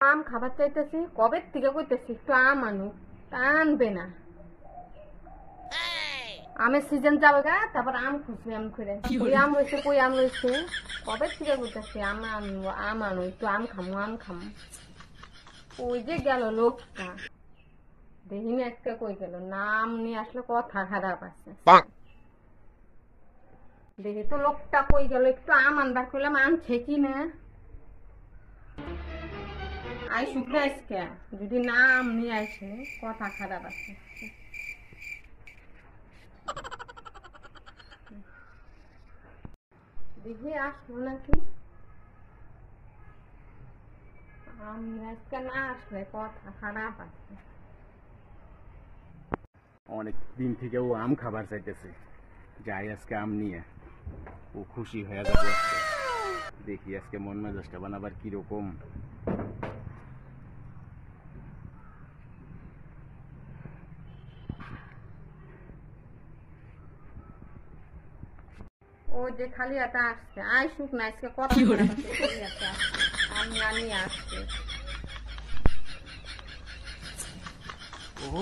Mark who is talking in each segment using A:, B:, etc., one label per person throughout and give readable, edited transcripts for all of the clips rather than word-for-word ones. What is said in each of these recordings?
A: আম খাবার চাইতেছি, কবে থেকে কইতেছি একটু আম আনু, আনবে না। আমের সিজন যাবে গা, তারপর আম খুঁজবে আম করে। কই আম রয়েছে, কই আম রয়েছে, কবে থেকে কইতেছি আম আনবো, আম আনু, একটু আম খামু, আম খামু। ওই যে গেল লোকটা, দেখিনি একটা কই গেল, নাম নিয়ে আসলে কথা খারাপ আছে। দেখি তো লোকটা কই গেল, একটু আম আনবার করলাম, আনছে কি না। আই শুক্র আজকে যদি নাম নিয়ে আসে কথা খারাপ আছে। দেখি আসলো নাকি, আমি আজকে না আসলে কথা খারাপ আছে।
B: অনেক দিন থেকে ও আম খাবার চাইতেছে, যাই আজকে আম নিয়ে, ও খুশি হয়ে যাবে আজকে। দেখি আজকে মন মেজাজটা বানাবার কিরকম।
A: ও যে খালি এটা আসছে, আই শুক না আজকে কথা খারাপ আছে, খালি এটা আমি আনি আসছে।
B: ও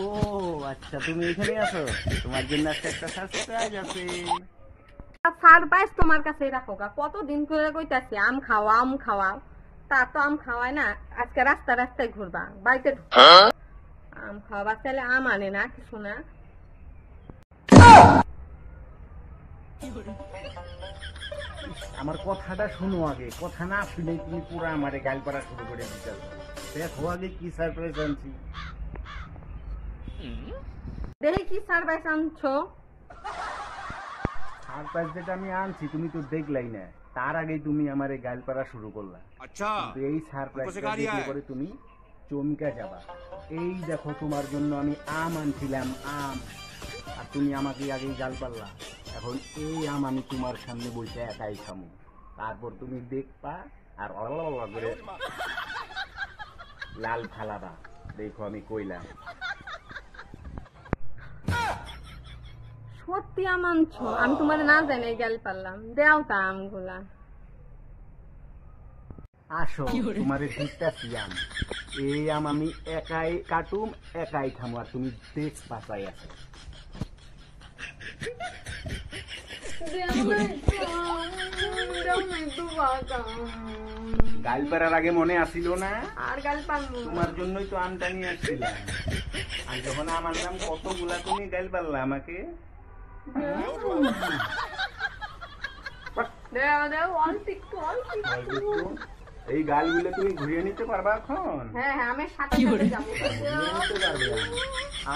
B: আচ্ছা, তুমি এখানে আছো, তোমার জন্য আজকে একটা সারপ্রাইজ আছে।
A: সারপ্রাইজ তোমার কাছে রাখো গা, কতদিন করে কইতাছি আম খাওয়া আম খাওয়া, তা তো আম খাওয়ায় না। আজকে রাস্তা রাস্তায় ঘুরবা, বাড়িতে আম খাওয়া চাইলে আম আনে না কিছু না।
B: আমার কথাটা শুনো আগে, কথা না শুনে তুমি পুরো আমারে গাল পাড়া শুরু করে দিতে। দেখো আগে কি সারপ্রাইজ আনছি।
A: দেখি কি সারপ্রাইজ আনছো।
B: সারপ্রাইজ যেটা আমি আনছি তুমি তো দেখলাই না, তার আগেই তুমি আমারে গাল পাড়া শুরু করলা।
C: আচ্ছা,
B: কিন্তু এই সারপ্রাইজটা দেখলে পরে তুমি চমকে যাবা। এই দেখো, তোমার জন্য আমি আম আনছিলাম, আম, আর তুমি আমাকে আগেই গাল পারলা। এখন এই আম আমি তোমার সামনে বসে একাই খামু, তারপর তুমি দেখবা আর অলা করে লাল ফালাবা। দেখো আমি কইলাম।
A: সত্যি আম আনছো, আমি তোমার না জানি গেল পারলাম, দেও তা আমগুলা।
B: আসো তোমারে দিতেছি আম, এই আম আমি একাই কাটুম, একাই খামু, আর তুমি দেখ পাচাই আছে। গাল পাড়ার আগে মনে আসিল না?
A: আর গাল পারবো
B: তোমার জন্যই তো আমটা নিয়ে আসছিলাম। আর যখন আম আনলাম কতগুলা তুমি গাল পারলা আমাকে। এই গালগুলো তুমি ঘুরিয়ে নিতে পারবা এখন?
A: হ্যাঁ হ্যাঁ, আমি সাথে সাথে যাবো।
B: ঘুরিয়ে নিতে পারবে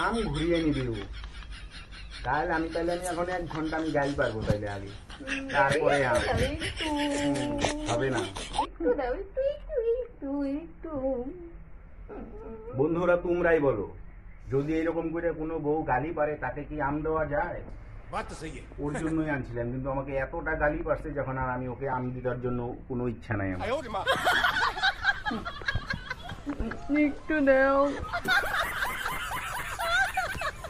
B: আম ঘুরিয়ে নিবি। তাহলে আমি এখন 1 ঘন্টা আমি গাইল পারবো, তাইলে আগে, তারপরে আম হবে না। বন্ধুরা তোমরাই বলো, যদি এরকম করে কোনো বউ গালি পারে তাকে কি আম দেওয়া যায়? ওর জন্যই আনছিলাম, কিন্তু আমাকে এতটা গালি পারছে যখন আর আমি ওকে আম দেওয়ার জন্য কোনো ইচ্ছা নাই আমার।
A: একটু দাও।